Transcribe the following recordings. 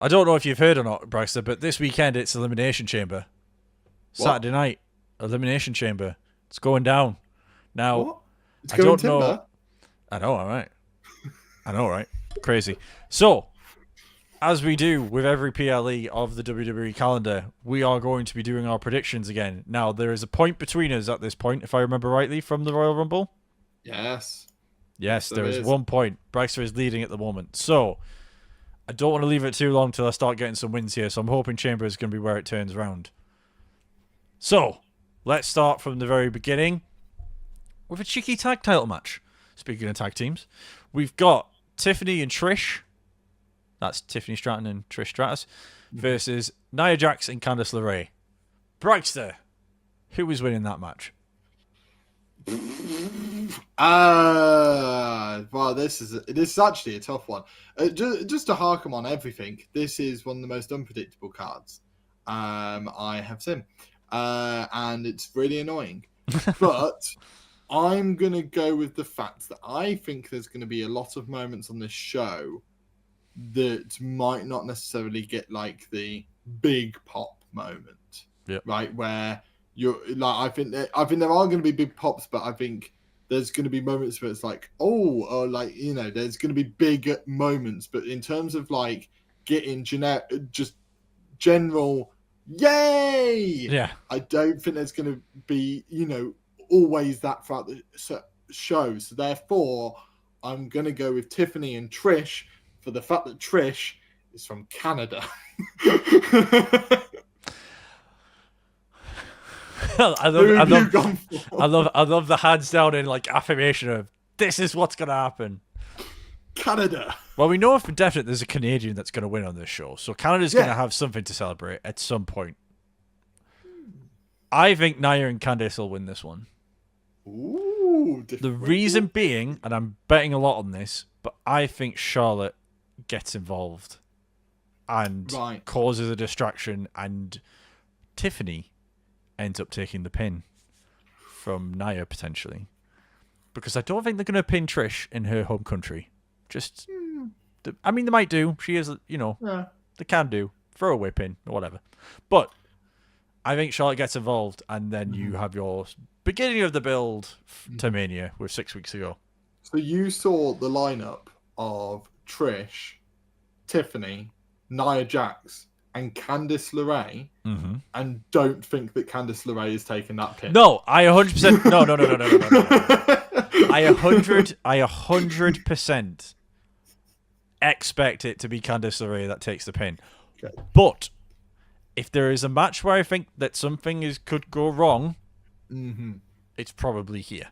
I don't know if you've heard or not, Bragster, but this weekend it's Elimination Chamber. What? Saturday night, Elimination Chamber. It's going down. Now, What? It's I going don't know. timber. I know, all right. I know, right? Crazy. So, as we do with every PLE of the WWE calendar, we are going to be doing our predictions again. Now, there is a point between us at this point, if I remember rightly, from the Royal Rumble. Yes. Yes, There there is is. 1 point. Bragster is leading at the moment. So, I don't want to leave it too long till I start getting some wins here, so I'm hoping Chamber is going to be where it turns round. So, let's start from the very beginning with a cheeky tag title match. Speaking of tag teams, we've got Tiffany and Trish. That's Tiffany Stratton and Trish Stratus versus Nia Jax and Candice LeRae. Bragster, who is winning that match? Well, this is actually a tough one. Just to harken on everything, this is one of the most unpredictable cards I have seen, and it's really annoying. But I'm gonna go with the fact that I think there's going to be a lot of moments on this show that might not necessarily get like the big pop moment, Yep. right? Where you're like, I think there are going to be big pops, but I think there's going to be moments where it's like, oh, or like, you know, there's going to be big moments, but in terms of like getting just general yay, Yeah. I don't think there's going to be, you know, always that throughout the show. So therefore, I'm going to go with Tiffany and Trish for the fact that Trish is from Canada. I love the hands down in like affirmation of this is what's gonna happen. Canada. Well, we know for definite there's a Canadian that's gonna win on this show, so Canada's gonna have something to celebrate at some point. I think Nia and Candice will win this one. Ooh, the reason being, and I'm betting a lot on this, but I think Charlotte gets involved and causes a distraction, and Tiffany ends up taking the pin from Nia potentially, because I don't think they're going to pin Trish in her home country. I mean, they might do. She is, you know, they can do throwaway pin or whatever, but I think Charlotte gets involved, and then you have your beginning of the build to Mania with 6 weeks ago. So you saw the lineup of Trish, Tiffany, Nia Jax, and Candice LeRae, and don't think that Candice LeRae is taking that pin. No, I 100%. No. I 100% expect it to be Candice LeRae that takes the pin. Okay. But if there is a match where I think that something could go wrong, it's probably here.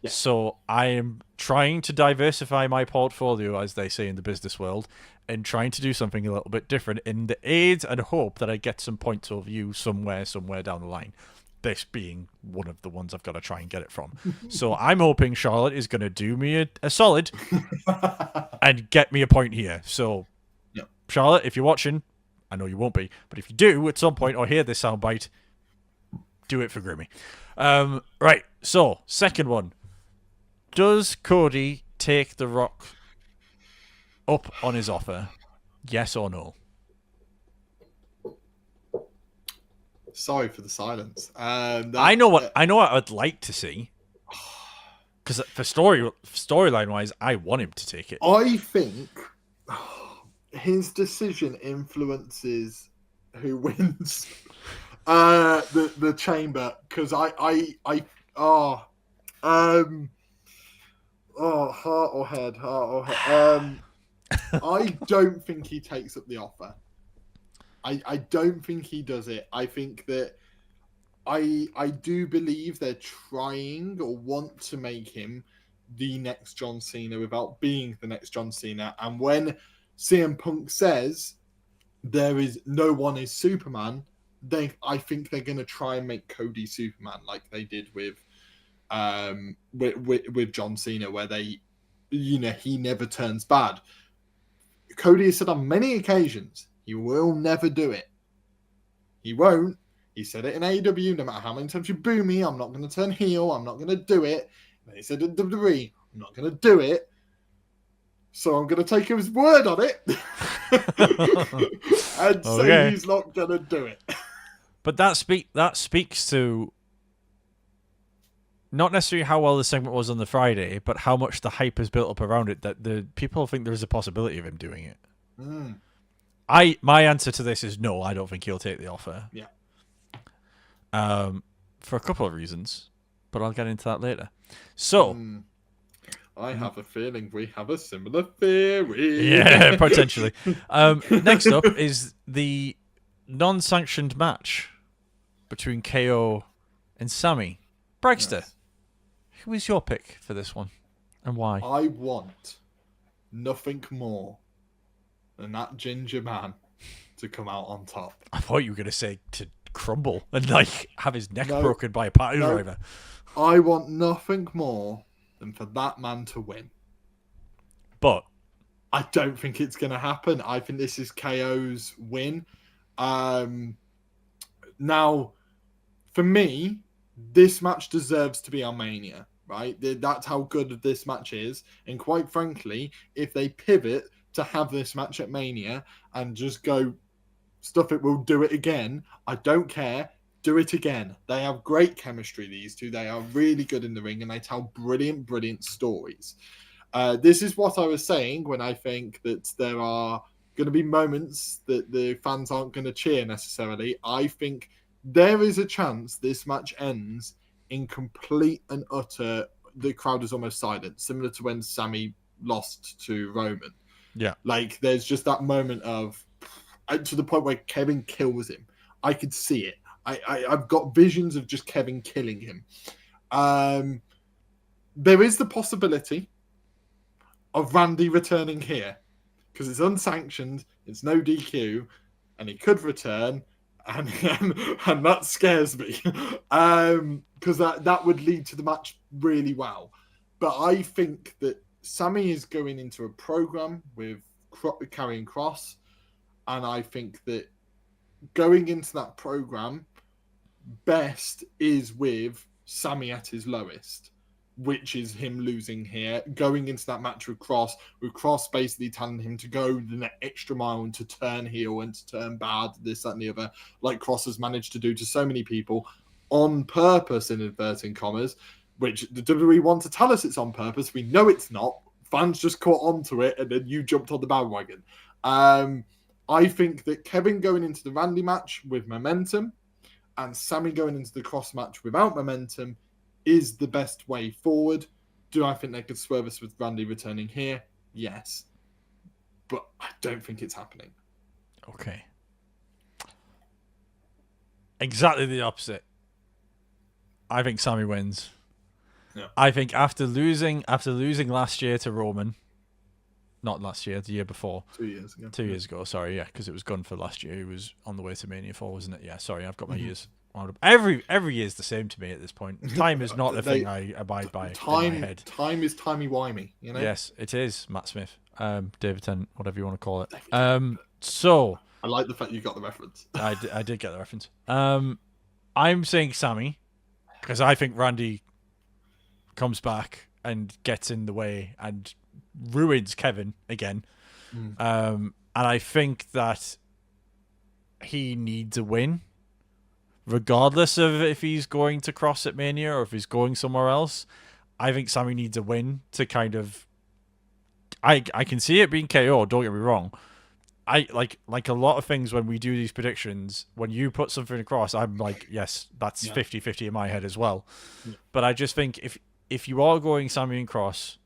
Yeah. So I am trying to diversify my portfolio, as they say in the business world, and trying to do something a little bit different in the aid and hope that I get some points of view somewhere down the line. This being one of the ones I've got to try and get it from. So I'm hoping Charlotte is going to do me a solid and get me a point here. So, Charlotte, if you're watching, I know you won't be, but if you do at some point or hear this soundbite, do it for Grimmy. Right, so, second one. Does Cody take The Rock up on his offer? Yes or no? Sorry for the silence. I know what I'd like to see. Because for storyline wise, I want him to take it. I think his decision influences who wins the chamber. Because heart or head. I don't think he takes up the offer. I don't think he does it. I think that I do believe they're trying or want to make him the next John Cena without being the next John Cena. And when CM Punk says there is no one is Superman, I think they're going to try and make Cody Superman like they did with John Cena, where they, you know, he never turns bad. Cody has said on many occasions he will never do it. He won't. He said it in AEW, no matter how many times you boo me, I'm not going to turn heel. I'm not going to do it. And he said in WWE, I'm not going to do it. So I'm going to take his word on it and say he's not going to do it. But that speaks to not necessarily how well the segment was on the Friday, but how much the hype is built up around it, that the people think there's a possibility of him doing it. My answer to this is no, I don't think he'll take the offer. Yeah. For a couple of reasons, but I'll get into that later. So I have a feeling we have a similar theory. Yeah, potentially. Next up is the non-sanctioned match between KO and Sammy. Bragster, yes. Who is your pick for this one, and why? I want nothing more than that ginger man to come out on top. I thought you were going to say to crumble and like have his neck broken by a party driver. I want nothing more than for that man to win. But I don't think it's going to happen. I think this is KO's win. Now, for me, this match deserves to be on Mania, right? That's how good this match is. And quite frankly, if they pivot to have this match at Mania and just go, stuff it, we'll do it again, I don't care. Do it again. They have great chemistry, these two. They are really good in the ring, and they tell brilliant stories. This is what I was saying when I think that there are going to be moments that the fans aren't going to cheer necessarily. I think there is a chance this match ends in complete and utter, the crowd is almost silent, similar to when Sammy lost to Roman. Yeah. Like, there's just that moment of, to the point where Kevin kills him. I could see it. I've got visions of just Kevin killing him. There is the possibility of Randy returning here because it's unsanctioned, it's no DQ, and he could return, and that scares me because that would lead to the match really well. But I think that Sammy is going into a program with Karrion Kross, and I think that going into that program best is with Sammy at his lowest, which is him losing here, going into that match with Kross basically telling him to go the extra mile and to turn heel and to turn bad, this, that, and the other, like Kross has managed to do to so many people on purpose, in inverting commas, which the WWE want to tell us it's on purpose. We know it's not. Fans just caught onto it, and then you jumped on the bandwagon. I think that Kevin going into the Randy match with momentum and Sammy going into the Kross match without momentum is the best way forward. Do I think they could swerve us with Randy returning here? Yes. But I don't think it's happening. Okay. Exactly the opposite. I think Sammy wins. Yeah. I think after losing last year to Roman, not last year, the year before. 2 years ago. 2 years ago, sorry, yeah, because it was gone for last year. He was on the way to Mania 4, wasn't it? Yeah, sorry, I've got my years wound up. Every year is the same to me at this point. Time is not a thing I abide by in my head. Time is timey-wimey, you know? Yes, it is, Matt Smith. David Tennant, whatever you want to call it. So... I like the fact you got the reference. I did get the reference. I'm saying Sammy, because I think Randy comes back and gets in the way and ruins Kevin again. And I think that he needs a win, regardless of if he's going to Kross at Mania or if he's going somewhere else. I think Sammy needs a win to kind of... I can see it being KO, don't get me wrong. I like a lot of things when we do these predictions, when you put something across, I'm like, yes, that's 50-50 in my head as well. Yeah. But I just think if you are going Sammy and Kross,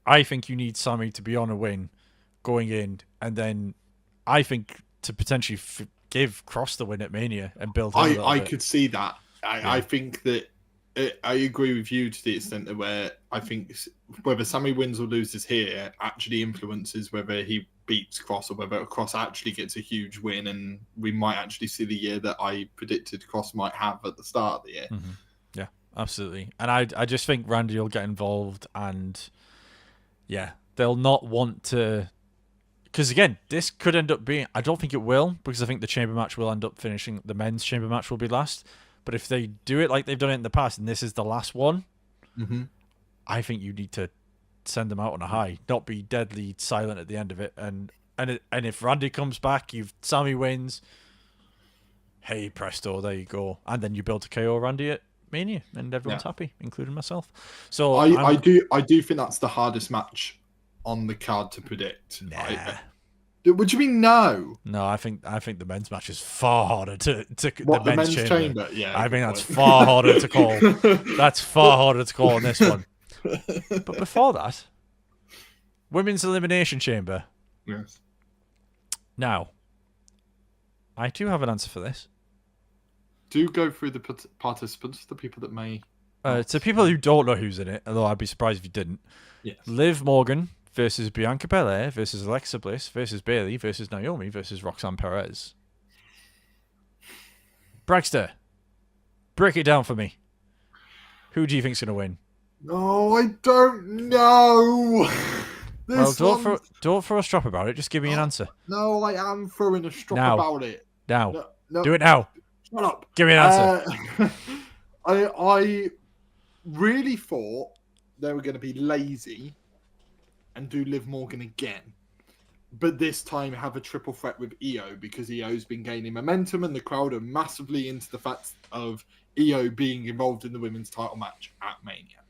I think you need Sammy to be on a win going in, and then I think to potentially give Kross the win at Mania and build him a little bit. Could see that. I think that I agree with you to the extent that where I think whether Sammy wins or loses here actually influences whether he beats Kross or whether Kross actually gets a huge win, and we might actually see the year that I predicted Kross might have at the start of the year. Mm-hmm. Yeah, absolutely. And I just think Randy will get involved, and yeah, they'll not want to... Because again, this could end up being... I don't think it will, because I think the chamber match will end up finishing... The men's chamber match will be last. But if they do it like they've done it in the past, and this is the last one, I think you need to send them out on a high, not be deadly silent at the end of it. And if Randy comes back, Sammy wins. Hey presto, there you go. And then you build a KO Randy at Mania, and everyone's happy, including myself. So I do think that's the hardest match on the card to predict. Nah. What do you mean no? No, I think the men's match is far harder to what, the men's chamber. Yeah, I think that's far harder to call. That's far harder to call on this one. But before that, women's elimination chamber. Yes. Now, I do have an answer for this. Do go through the participants, the people that may. To people who don't know who's in it, although I'd be surprised if you didn't. Yes. Liv Morgan versus Bianca Belair versus Alexa Bliss versus Bayley versus Naomi versus Roxanne Perez. Bragster, break it down for me. Who do you think's going to win? No, I don't know. Well, don't throw a strop about it. Just give me an answer. No, I am throwing a strop about it. Now. No. Do it now. Shut up. Give me an answer. I really thought they were going to be lazy and do Liv Morgan again. But this time have a triple threat with Io, because Io's been gaining momentum and the crowd are massively into the fact of Io being involved in the women's title match at Mania.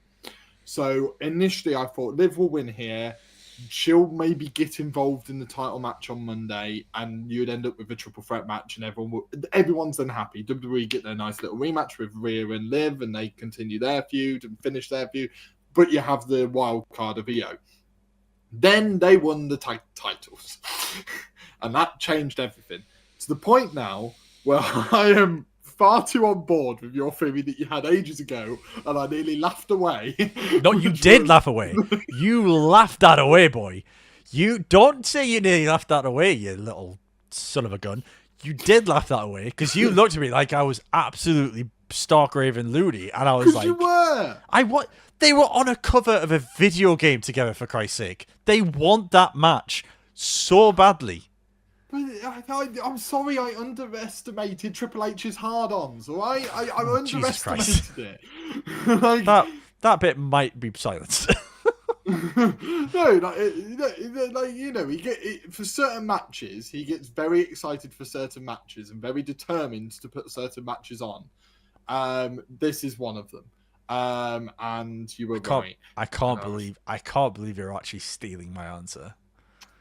So initially I thought Liv will win here. She'll maybe get involved in the title match on Monday, and you'd end up with a triple threat match, and everyone's then happy. WWE get their nice little rematch with Rhea and Liv, and they continue their feud and finish their feud. But you have the wild card of Io. Then they won the titles, and that changed everything to the point now where I am far too on board with your theory that you had ages ago, and I nearly laughed away. No, you did laugh away. You laughed that away, boy. You don't say you nearly laughed that away, you little son of a gun. You did laugh that away, because you looked at me like I was absolutely stark raving loony, and I was like, you were. They were on a cover of a video game together, for Christ's sake. They want that match so badly. But I'm sorry, I underestimated Triple H's hard-ons, all right? I underestimated it. Like, that bit might be silenced. No, for certain matches, he gets very excited for certain matches and very determined to put certain matches on. This is one of them. And you were right. I can't believe you're actually stealing my answer.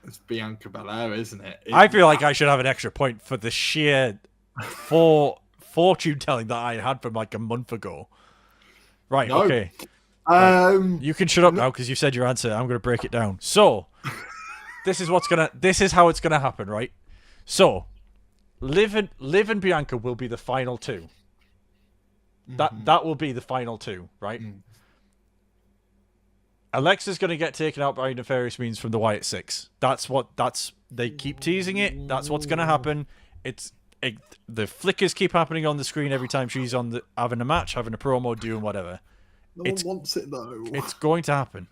It's Bianca Belair, isn't it? I feel like I should have an extra point for the sheer fortune telling that I had from like a month ago. Right, no. Okay. You can shut up now because you said your answer. I'm going to break it down. So, this is how it's gonna happen, right? So, Liv and Bianca will be the final two. That will be the final two, right? Mm. Alexa's going to get taken out by nefarious means from the Wyatt Six. They keep teasing it. That's what's going to happen. The flickers keep happening on the screen every time she's having a match, having a promo, doing whatever. No one wants it though. It's going to happen.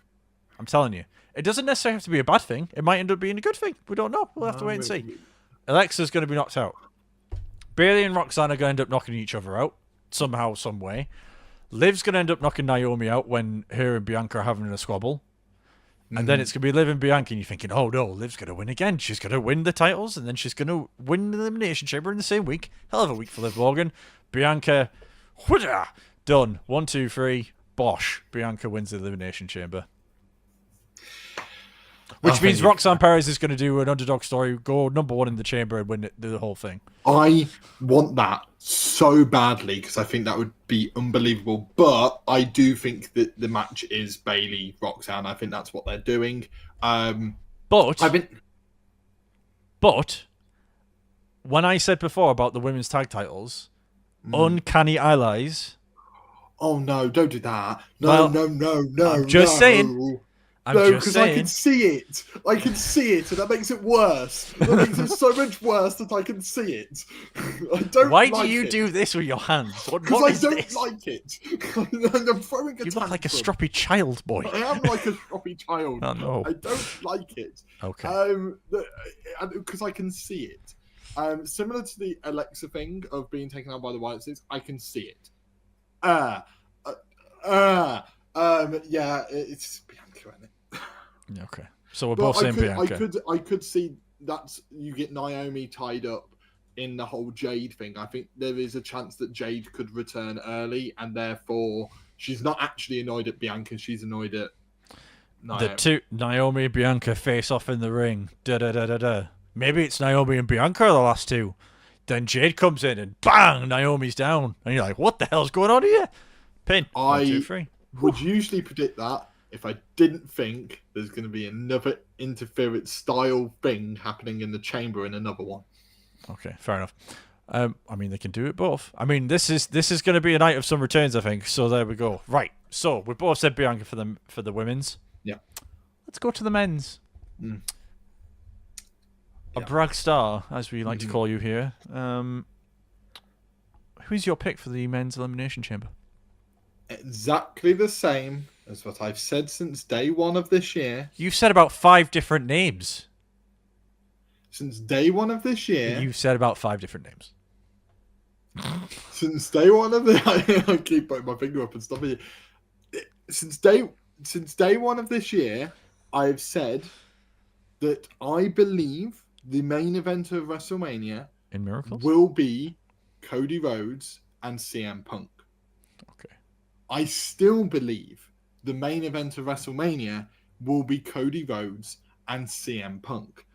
I'm telling you. It doesn't necessarily have to be a bad thing. It might end up being a good thing. We don't know. We'll have to wait and see. Alexa's going to be knocked out. Bayley and Roxanne are going to end up knocking each other out. Somehow, some way. Liv's going to end up knocking Naomi out when her and Bianca are having a squabble. And then it's going to be Liv and Bianca, and you're thinking, oh no, Liv's going to win again. She's going to win the titles, and then she's going to win the Elimination Chamber in the same week. Hell of a week for Liv Morgan. Bianca, done. 1, 2, 3, bosh. Bianca wins the Elimination Chamber. Which means Roxanne Perez is going to do an underdog story, go number 1 in the chamber and win the whole thing. I want that so badly because I think that would be unbelievable. But I do think that the match is Bayley Roxanne. I think that's what they're doing. But when I said before about the women's tag titles, uncanny allies. Oh no! Don't do that. No. I'm just saying. No, because I can see it. I can see it, and that makes it worse. That makes it so much worse that I can see it. I don't. Why do you do this with your hands? Because I don't like it. I'm throwing a You look like a stroppy child, boy. I am like a stroppy child. Oh no! I don't like it. Okay. Because I can see it. Similar to the Alexa thing of being taken out by the Wyatt Six, I can see it. Yeah, it's Bianca, isn't it? Okay. So we're But both saying Bianca. I could see that you get Naomi tied up in the whole Jade thing. I think there is a chance that Jade could return early, and therefore she's not actually annoyed at Bianca. She's annoyed at Naomi. The two Naomi and Bianca face off in the ring. Da da da da da. Maybe it's Naomi and Bianca are the last two. Then Jade comes in and bang, Naomi's down, and you're like, what the hell's going on here? Pin. 1, 2, 3. Would usually predict that if I didn't think there's going to be another interference style thing happening in the chamber in another one. Okay, fair enough. I mean, they can do it both. I mean, this is going to be a night of some returns, I think. So there we go. Right. So we both said Bianca for the women's. Yeah. Let's go to the men's. Mm. A Bragster, as we like to call you here. Who's your pick for the men's elimination chamber? Exactly the same as what I've said since day one of this year. You've said about 5 different names. Since day one of this year. You've said about 5 different names. Since day one of the... I keep putting my finger up and stopping it. Since day one of this year, I've said that I believe the main event of WrestleMania in Miracles will be Cody Rhodes and CM Punk. Okay. I still believe the main event of WrestleMania will be Cody Rhodes and CM Punk.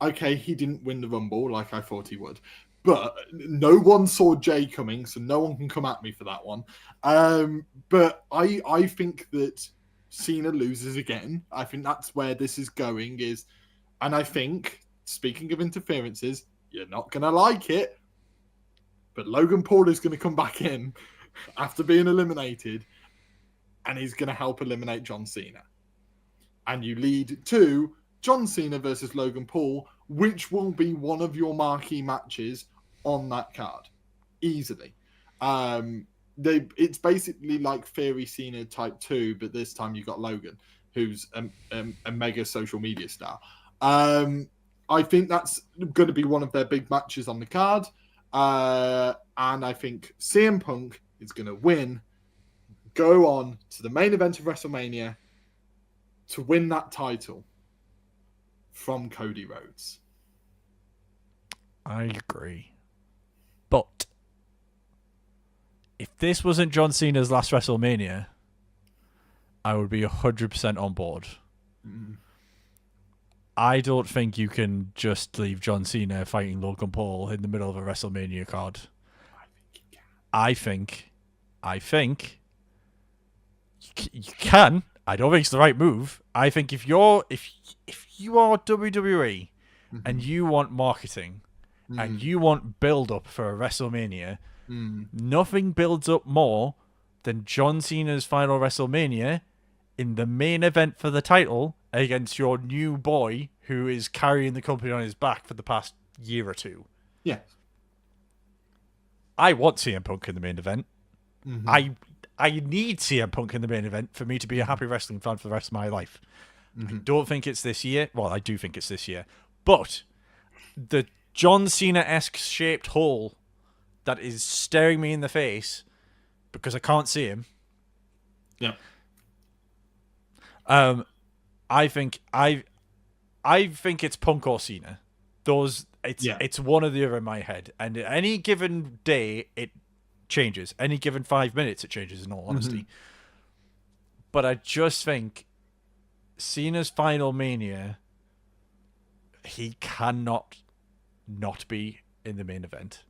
Okay, he didn't win the Rumble like I thought he would, but no one saw Jay coming, so no one can come at me for that one. But I think that Cena loses again. I think that's where this is going. And I think, speaking of interferences, you're not going to like it, but Logan Paul is going to come back in after being eliminated, and he's going to help eliminate John Cena. And you lead to John Cena versus Logan Paul, which will be one of your marquee matches on that card. Easily. It's basically like Theory Cena Type 2, but this time you got Logan, who's a mega social media star. I think that's going to be one of their big matches on the card. And I think CM Punk is going to win, go on to the main event of WrestleMania to win that title from Cody Rhodes. I agree. But if this wasn't John Cena's last WrestleMania, I would be 100% on board. Mm. I don't think you can just leave John Cena fighting Logan Paul in the middle of a WrestleMania card. I think you can. I don't think it's the right move. I think if you are WWE and you want marketing and you want build up for a WrestleMania, nothing builds up more than John Cena's final WrestleMania in the main event for the title against your new boy who is carrying the company on his back for the past year or two. Yeah. I want CM Punk in the main event. I need CM Punk in the main event for me to be a happy wrestling fan for the rest of my life. I don't think it's this year. Well, I do think it's this year. But the John Cena-esque shaped hole that is staring me in the face because I can't see him. Yeah. I think it's Punk or Cena. It's one or the other in my head. And any given day, it changes. Any given 5 minutes, it changes, in all honesty. But I just think Cena's final Mania, he cannot not be in the main event.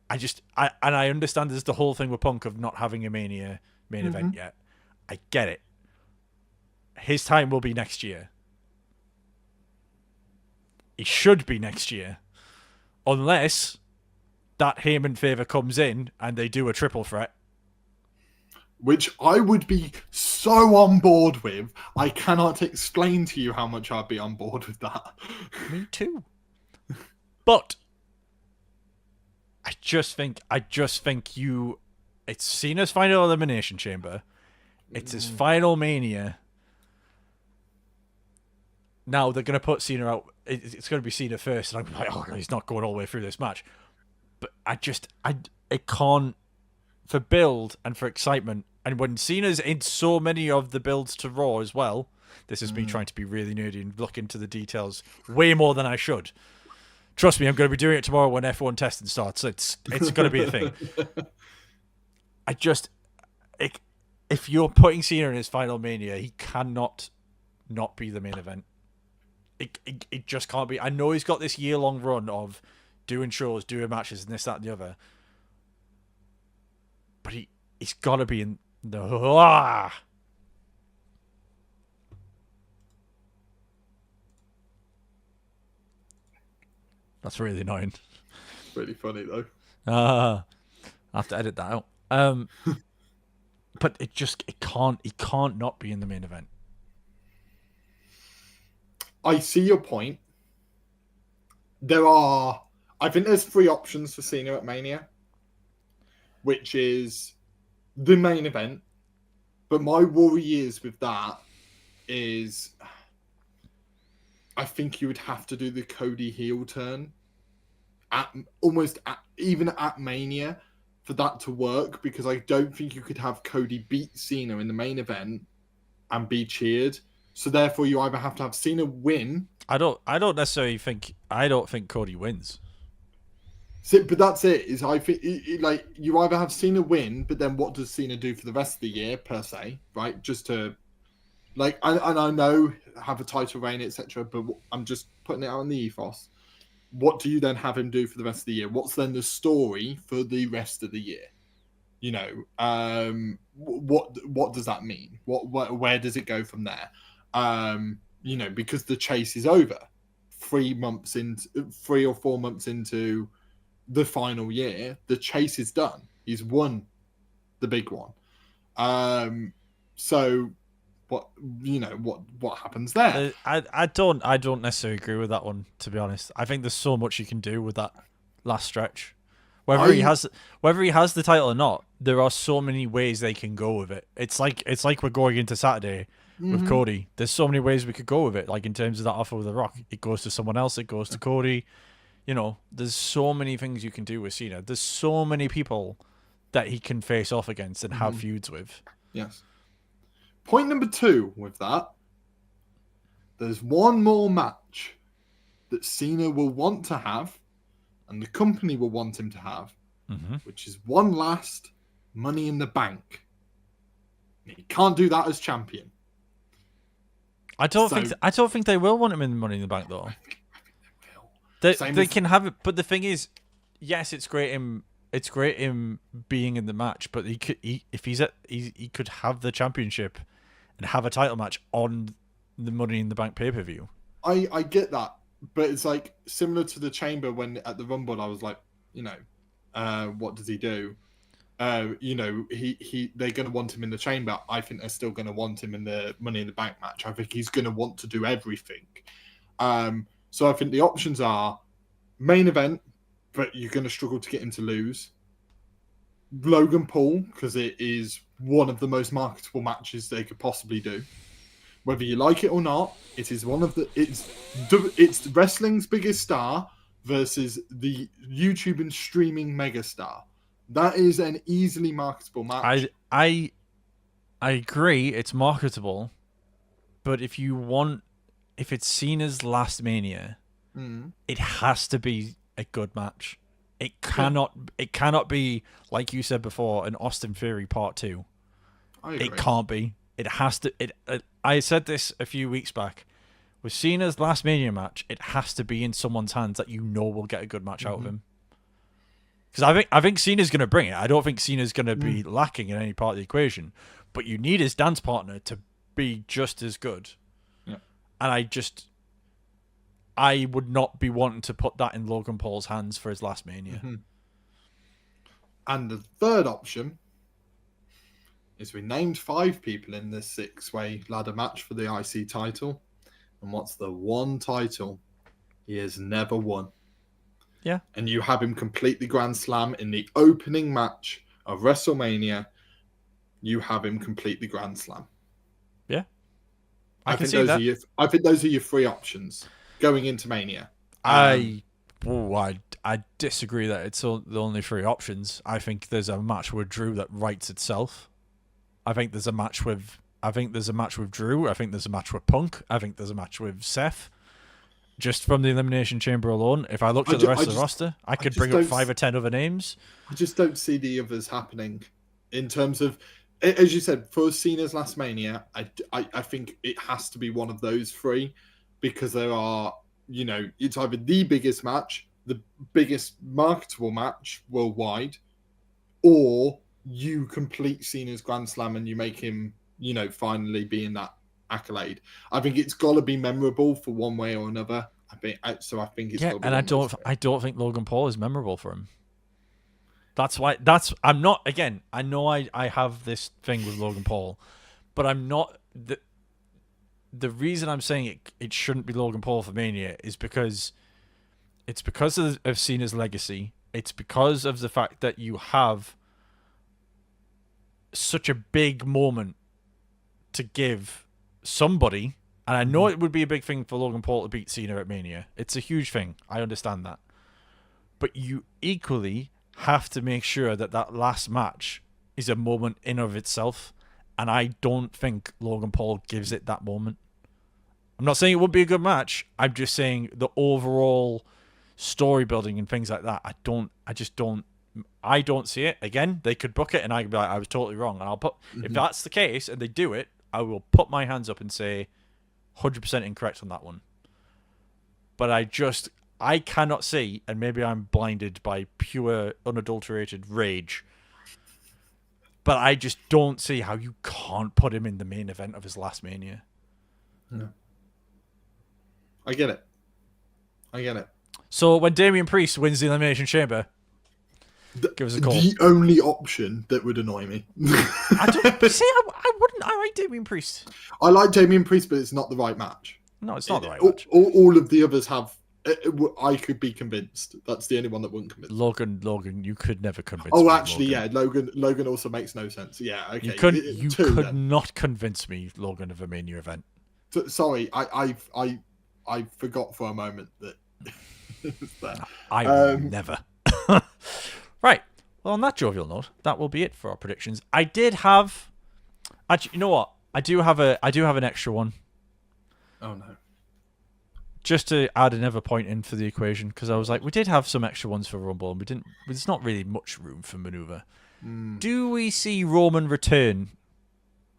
I understand there's the whole thing with Punk of not having a Mania main event yet. I get it. His time will be next year. He should be next year. Unless that Heyman favor comes in and they do a triple threat. Which I would be so on board with. I cannot explain to you how much I'd be on board with that. Me too. But I just think it's Cena's final elimination chamber. It's his final Mania. Now they're going to put Cena out. It's going to be Cena first, and I'm like, oh, he's not going all the way through this match. But it can't, for build and for excitement, and when Cena's in so many of the builds to Raw as well, This is me trying to be really nerdy and look into the details way more than I should. Trust me, I'm going to be doing it tomorrow when F1 testing starts. It's going to be a thing. If you're putting Cena in his final Mania, he cannot not be the main event. It just can't be. I know he's got this year-long run of doing shows, doing matches, and this, that, and the other. But he's got to be in the... That's really annoying. Really funny, though. I have to edit that out. But he can't not be in the main event. I see your point. I think there's 3 options for Cena at Mania, which is the main event. But my worry is with that is I think you would have to do the Cody heel turn even at Mania for that to work, because I don't think you could have Cody beat Cena in the main event and be cheered. So therefore, you either have to have Cena win. I don't necessarily think. I don't think Cody wins. But that's it. Is I think like you either have Cena win, but then what does Cena do for the rest of the year per se, right? Just to and I know have a title reign, etc. But I'm just putting it out on the ethos. What do you then have him do for the rest of the year? What's then the story for the rest of the year? What does that mean? Where does it go from there? Because the chase is over 3 or 4 months into the final year, the chase is done. He's won the big one. So what happens there? I don't necessarily agree with that one, to be honest. I think there's so much you can do with that last stretch. Whether he has the title or not, there are so many ways they can go with it. It's like we're going into Saturday with Cody. There's so many ways we could go with it. Like in terms of that offer with The Rock, it goes to someone else. It goes to Cody. There's so many things you can do with Cena. There's so many people that he can face off against and have feuds with. Yes. Point number 2 with that. There's one more match that Cena will want to have, and the company will want him to have, which is one last Money in the Bank. He can't do that as champion. I don't think they will want him in Money in the Bank though. I think they will. They can have it, but the thing is, yes, it's great him being in the match, but he could have the championship and have a title match on the Money in the Bank pay-per-view. I get that, but it's like similar to the Chamber when at the Rumble I was like, what does he do? They're going to want him in the Chamber. I think they're still going to want him in the Money in the Bank match. I think he's going to want to do everything. So I think the options are main event, but you're going to struggle to get him to lose. Logan Paul, because it is one of the most marketable matches they could possibly do. Whether you like it or not, it is it's wrestling's biggest star versus the YouTube and streaming megastar. That is an easily marketable match. I agree, it's marketable, but if it's Cena's last Mania, it has to be a good match. It cannot be, like you said before, an Austin Theory Part 2. I agree. It can't be. It has to. I said this a few weeks back. With Cena's last Mania match, it has to be in someone's hands that will get a good match out of him. Because I think Cena's going to bring it. I don't think Cena's going to be lacking in any part of the equation. But you need his dance partner to be just as good. Yeah. And I would not be wanting to put that in Logan Paul's hands for his last Mania. And the third option is we named 5 people in this 6-way ladder match for the IC title. And what's the one title he has never won? Yeah. And you have him complete the Grand Slam in the opening match of WrestleMania. You have him complete the Grand Slam. Yeah. I think those are your 3 options going into Mania. I disagree that it's the only 3 options. I think there's a match with Drew that writes itself. I think there's a match with I think there's a match with Drew. I think there's a match with Punk. I think there's a match with Seth. Just from the Elimination Chamber alone, if I looked at the rest of the roster, I could bring up 5 or 10 other names. I just don't see the others happening in terms of, as you said, for Cena's last Mania, I think it has to be one of those 3 because there are, it's either the biggest match, the biggest marketable match worldwide, or you complete Cena's Grand Slam and you make him, finally be in that accolade. I think it's got to be memorable for one way or another. I think it's. Yeah, and I don't think Logan Paul is memorable for him. That's why. I'm not. Again, I know I have this thing with Logan Paul, but I'm not. The reason I'm saying it shouldn't be Logan Paul for Mania is because it's because of Cena's legacy. It's because of the fact that you have such a big moment to give somebody, and I know it would be a big thing for Logan Paul to beat Cena at Mania. It's a huge thing. I understand that. But you equally have to make sure that last match is a moment in of itself, and I don't think Logan Paul gives it that moment. I'm not saying it would be a good match. I'm just saying the overall story building and things like that, I don't see it. Again, they could book it and I could be like, I was totally wrong. And if that's the case and they do it, I will put my hands up and say 100% incorrect on that one. But I cannot see, and maybe I'm blinded by pure unadulterated rage, but I just don't see how you can't put him in the main event of his last Mania. No. I get it. So when Damian Priest wins the Elimination Chamber, give us a call. The only option that would annoy me. I wouldn't. I like Damian Priest. I like Damian Priest, but it's not the right match. No, it's not the right match. All of the others have. I could be convinced. That's the only one that wouldn't convince. Logan, you could never convince. Oh, me, actually, Logan. yeah. Logan also makes no sense. Yeah, okay. You could not convince me, Logan, of a Mania event. Sorry, I forgot for a moment that. I will never. Right. Well, on that jovial note, that will be it for our predictions. I did have. Actually, you know what? I do have an extra one. Oh no. Just to add another point in for the equation, because I was like, we did have some extra ones for Rumble, and we didn't. There's not really much room for maneuver. Do we see Roman return?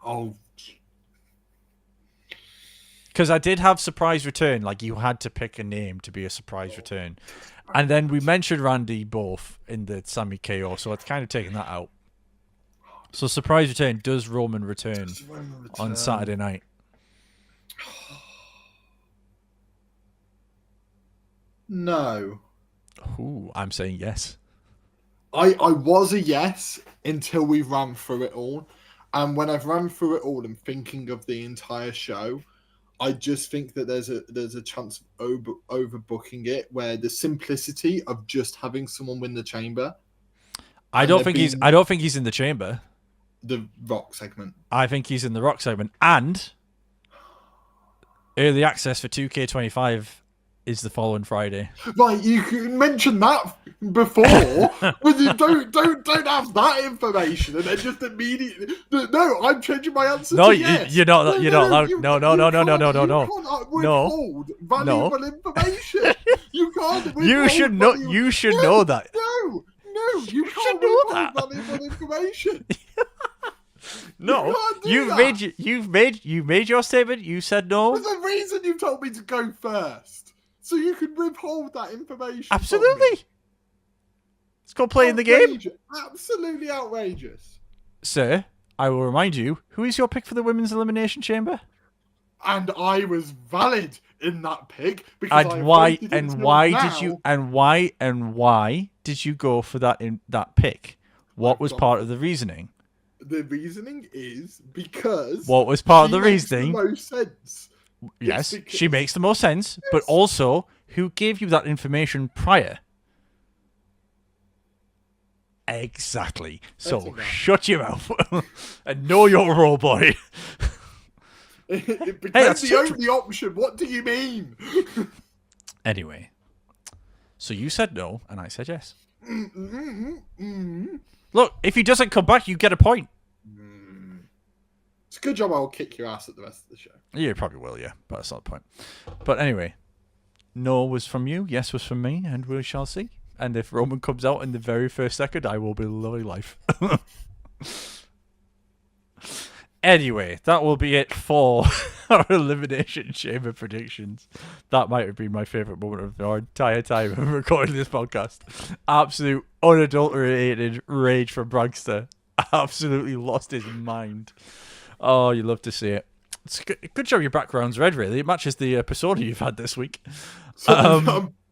Oh. Because I did have surprise return. Like, you had to pick a name to be a surprise return. And then we mentioned Randy both in the Sammy KO, so it's kind of taken that out. So surprise return, does Roman return on Saturday night? No. Ooh, I'm saying yes. I was a yes until we ran through it all. And when I've run through it all and thinking of the entire show, I just think that there's a chance of overbooking it, where the simplicity of just having someone win the chamber. I don't think he's in the chamber. The Rock segment. I think he's in the Rock segment, and early access for 2K25 is the following Friday. Right, you can mention that before, but you don't have that information, and then just immediately. No, I'm changing my answer. No, to yes. you're not allowed. No. Withhold valuable information. You can't. You should know. You should know that. No, you can't withhold valuable information. No, you've made your statement. You said no. There's a reason you told me to go first, so you can withhold that information. Absolutely. Let's go play in the game. Absolutely outrageous. Sir, I will remind you, who is your pick for the Women's Elimination Chamber? And I was valid in that pick because why did you go for that pick? What was part of the reasoning? The reasoning is because what was part of the reasoning? The most sense. Yes, she makes the most sense, yes. But also, who gave you that information prior? Exactly. So shut your mouth and know your role, boy. It became the only option. What do you mean? Anyway, so you said no, and I said yes. Look, if he doesn't come back, you get a point. It's a good job I'll kick your ass at the rest of the show. Yeah, you probably will, yeah. But that's not the point. But anyway, no was from you, yes was from me, and we shall see. And if Roman comes out in the very first second, I will be loving life. Anyway, that will be it for our Elimination Chamber predictions. That might have been my favourite moment of our entire time of recording this podcast. Absolute unadulterated rage from Bragster. Absolutely lost his mind. Oh, you love to see it. It's a good job your background's red, really. It matches the persona you've had this week. So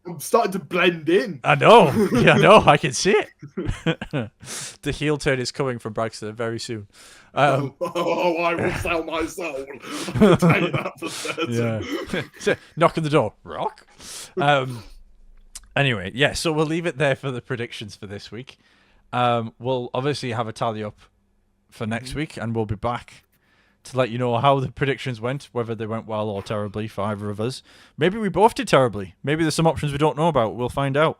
I'm starting to blend in. I know. Yeah, I know. I can see it. The heel turn is coming from Bragster very soon. I will sell my soul. I'll tell you that for certain. Yeah. Knock on the door. Rock. Anyway, yeah, so we'll leave it there for the predictions for this week. We'll obviously have a tally up for next week, and we'll be back to let you know how the predictions went, whether they went well or terribly for either of us. Maybe we both did terribly. Maybe there's some options we don't know about. We'll find out.